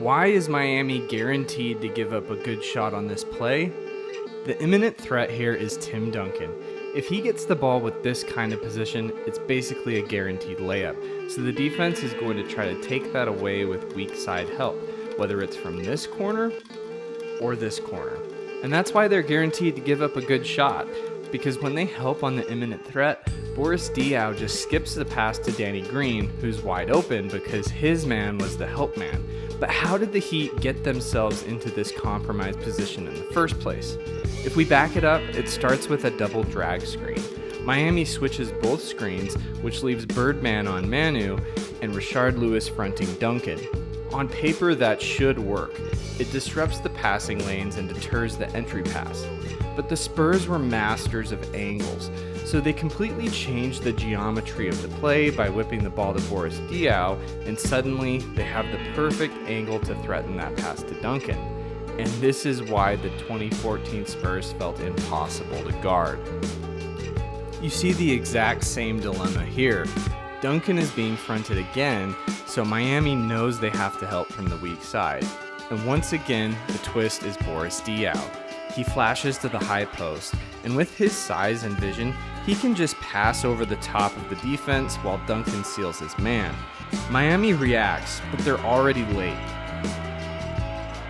Why is Miami guaranteed to give up a good shot on this play? The imminent threat here is Tim Duncan. If he gets the ball with this kind of position, it's basically a guaranteed layup. So the defense is going to try to take that away with weak side help, whether it's from this corner or this corner. And that's why they're guaranteed to give up a good shot, because when they help on the imminent threat, Boris Diaw just skips the pass to Danny Green, who's wide open because his man was the help man. But how did the Heat get themselves into this compromised position in the first place? If we back it up, it starts with a double drag screen. Miami switches both screens, which leaves Birdman on Manu and Rashard Lewis fronting Duncan. On paper, that should work. It disrupts the passing lanes and deters the entry pass. But the Spurs were masters of angles, so they completely changed the geometry of the play by whipping the ball to Boris Diaw, and suddenly they have the perfect angle to threaten that pass to Duncan. And this is why the 2014 Spurs felt impossible to guard. You see the exact same dilemma here. Duncan is being fronted again, so Miami knows they have to help from the weak side. And once again, the twist is Boris Diaw. He flashes to the high post, and with his size and vision, he can just pass over the top of the defense while Duncan seals his man. Miami reacts, but they're already late.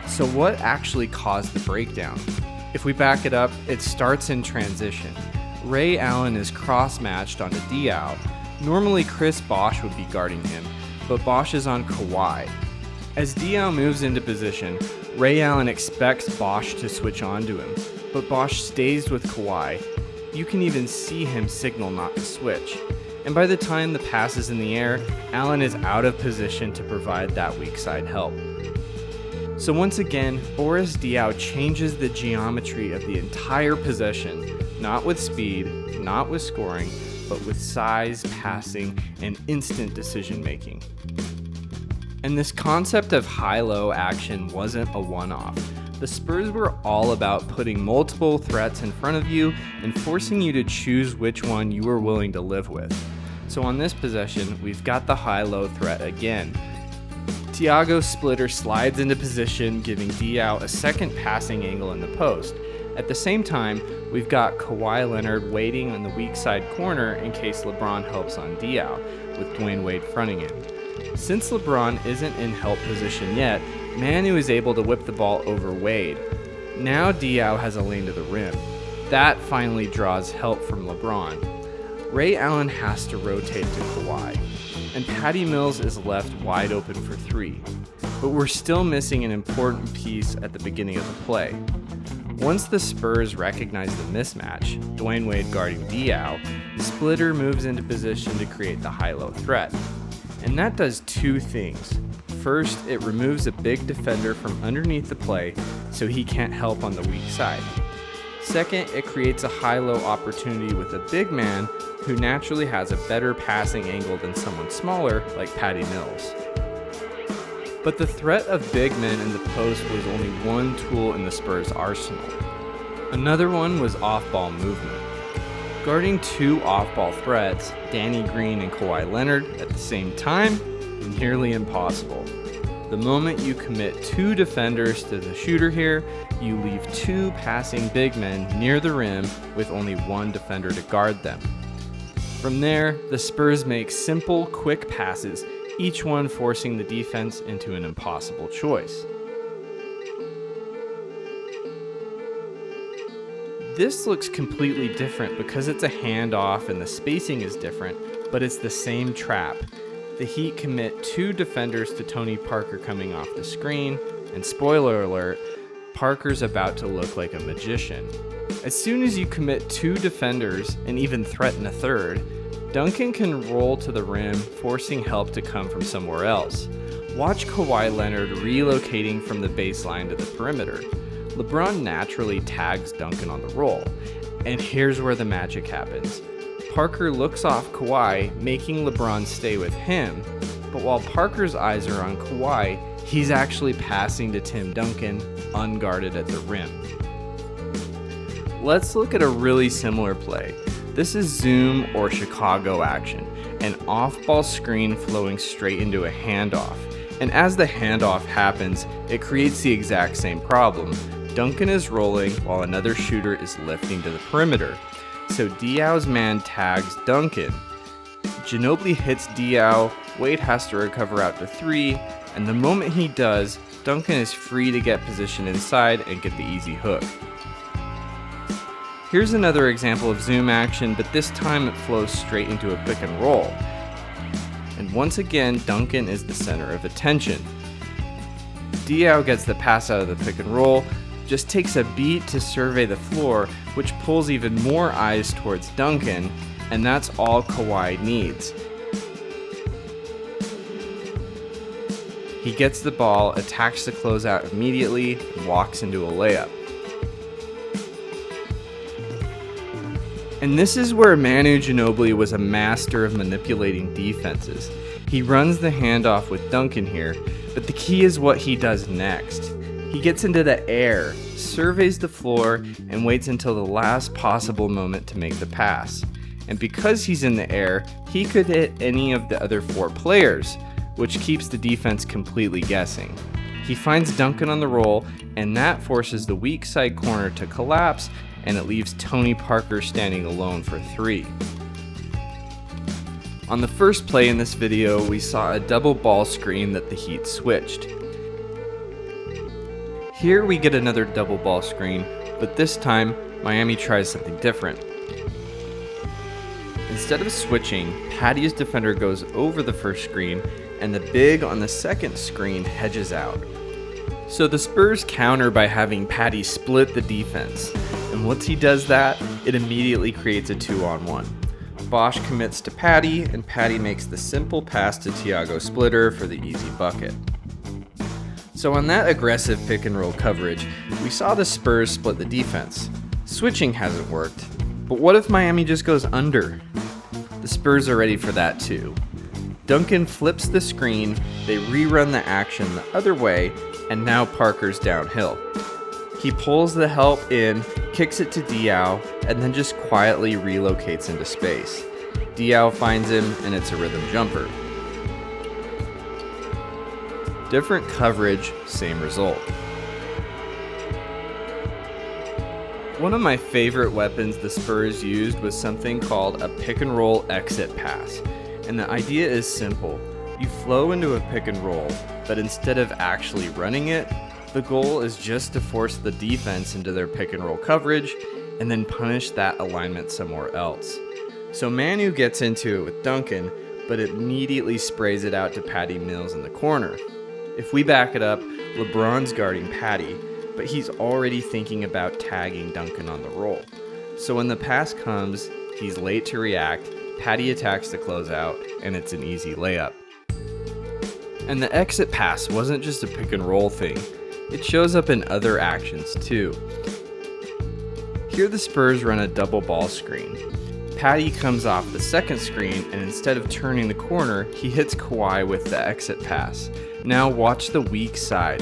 So what actually caused the breakdown? If we back it up, it starts in transition. Ray Allen is cross-matched onto Diaw. Normally Chris Bosh would be guarding him, but Bosh is on Kawhi. As Diaw moves into position, Ray Allen expects Bosh to switch onto him, but Bosh stays with Kawhi. You can even see him signal not to switch. And by the time the pass is in the air, Allen is out of position to provide that weak side help. So once again, Boris Diaw changes the geometry of the entire possession, not with speed, not with scoring, but with size, passing, and instant decision making. And this concept of high-low action wasn't a one-off. The Spurs were all about putting multiple threats in front of you and forcing you to choose which one you were willing to live with. So on this possession, we've got the high-low threat again. Thiago Splitter slides into position, giving Diaw a second passing angle in the post. At the same time, we've got Kawhi Leonard waiting on the weak side corner in case LeBron helps on Diaw, with Dwayne Wade fronting him. Since LeBron isn't in help position yet, Manu is able to whip the ball over Wade. Now Diaw has a lane to the rim. That finally draws help from LeBron. Ray Allen has to rotate to Kawhi, and Patty Mills is left wide open for three. But we're still missing an important piece at the beginning of the play. Once the Spurs recognize the mismatch, Dwayne Wade guarding Diaw, Splitter moves into position to create the high-low threat. And that does two things. First, it removes a big defender from underneath the play so he can't help on the weak side. Second, it creates a high-low opportunity with a big man who naturally has a better passing angle than someone smaller like Patty Mills. But the threat of big men in the post was only one tool in the Spurs' arsenal. Another one was off-ball movement. Guarding two off-ball threats, Danny Green and Kawhi Leonard, at the same time, nearly impossible. The moment you commit two defenders to the shooter here, you leave two passing big men near the rim with only one defender to guard them. From there, the Spurs make simple, quick passes, each one forcing the defense into an impossible choice. This looks completely different because it's a handoff and the spacing is different, but it's the same trap. The Heat commit two defenders to Tony Parker coming off the screen, and spoiler alert, Parker's about to look like a magician. As soon as you commit two defenders and even threaten a third, Duncan can roll to the rim, forcing help to come from somewhere else. Watch Kawhi Leonard relocating from the baseline to the perimeter. LeBron naturally tags Duncan on the roll, and here's where the magic happens. Parker looks off Kawhi, making LeBron stay with him, but while Parker's eyes are on Kawhi, he's actually passing to Tim Duncan, unguarded at the rim. Let's look at a really similar play. This is Zoom or Chicago action, an off-ball screen flowing straight into a handoff. And as the handoff happens, it creates the exact same problem. Duncan is rolling while another shooter is lifting to the perimeter. So Diaw's man tags Duncan. Ginobili hits Diaw, Wade has to recover out to 3, and the moment he does, Duncan is free to get positioned inside and get the easy hook. Here's another example of zoom action, but this time it flows straight into a pick and roll. And once again, Duncan is the center of attention. Diaw gets the pass out of the pick and roll, just takes a beat to survey the floor, which pulls even more eyes towards Duncan, and that's all Kawhi needs. He gets the ball, attacks the closeout immediately, and walks into a layup. And this is where Manu Ginobili was a master of manipulating defenses. He runs the handoff with Duncan here, but the key is what he does next. He gets into the air, surveys the floor, and waits until the last possible moment to make the pass. And because he's in the air, he could hit any of the other 4 players, which keeps the defense completely guessing. He finds Duncan on the roll, and that forces the weak side corner to collapse, and it leaves Tony Parker standing alone for 3. On the first play in this video, we saw a double ball screen that the Heat switched. Here we get another double ball screen, but this time Miami tries something different. Instead of switching, Patty's defender goes over the first screen and the big on the second screen hedges out. So the Spurs counter by having Patty split the defense, and once he does that, it immediately creates a 2-on-1. Bosh commits to Patty, and Patty makes the simple pass to Thiago Splitter for the easy bucket. So on that aggressive pick and roll coverage, we saw the Spurs split the defense. Switching hasn't worked, but what if Miami just goes under? The Spurs are ready for that too. Duncan flips the screen, they rerun the action the other way, and now Parker's downhill. He pulls the help in, kicks it to Diaw, and then just quietly relocates into space. Diaw finds him, and it's a rhythm jumper. Different coverage, same result. One of my favorite weapons the Spurs used was something called a pick and roll exit pass. And the idea is simple. You flow into a pick and roll, but instead of actually running it, the goal is just to force the defense into their pick and roll coverage and then punish that alignment somewhere else. So Manu gets into it with Duncan, but immediately sprays it out to Patty Mills in the corner. If we back it up, LeBron's guarding Patty, but he's already thinking about tagging Duncan on the roll. So when the pass comes, he's late to react, Patty attacks the closeout, and it's an easy layup. And the exit pass wasn't just a pick and roll thing, it shows up in other actions too. Here the Spurs run a double ball screen. Patty comes off the second screen, and instead of turning the corner, he hits Kawhi with the exit pass. Now watch the weak side.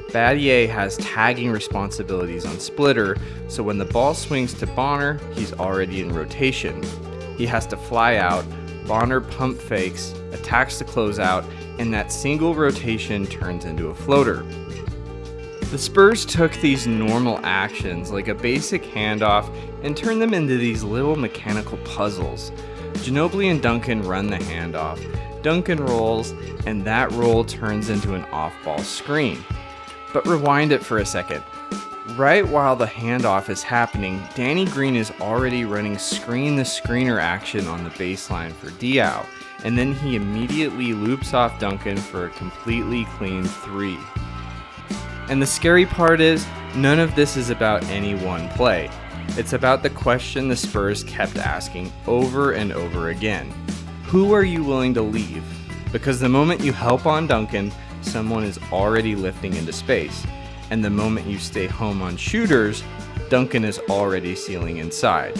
Battier has tagging responsibilities on Splitter, so when the ball swings to Bonner, he's already in rotation. He has to fly out, Bonner pump fakes, attacks the closeout, and that single rotation turns into a floater. The Spurs took these normal actions like a basic handoff and turned them into these little mechanical puzzles. Ginobili and Duncan run the handoff, Duncan rolls, and that roll turns into an off-ball screen. But rewind it for a second. Right while the handoff is happening, Danny Green is already running screen the screener action on the baseline for Diaw, and then he immediately loops off Duncan for a completely clean 3. And the scary part is, none of this is about any one play. It's about the question the Spurs kept asking over and over again. Who are you willing to leave? Because the moment you help on Duncan, someone is already lifting into space. And the moment you stay home on shooters, Duncan is already sealing inside.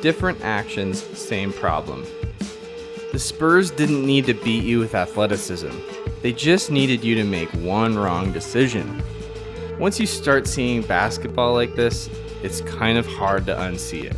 Different actions, same problem. The Spurs didn't need to beat you with athleticism. They just needed you to make one wrong decision. Once you start seeing basketball like this, it's kind of hard to unsee it.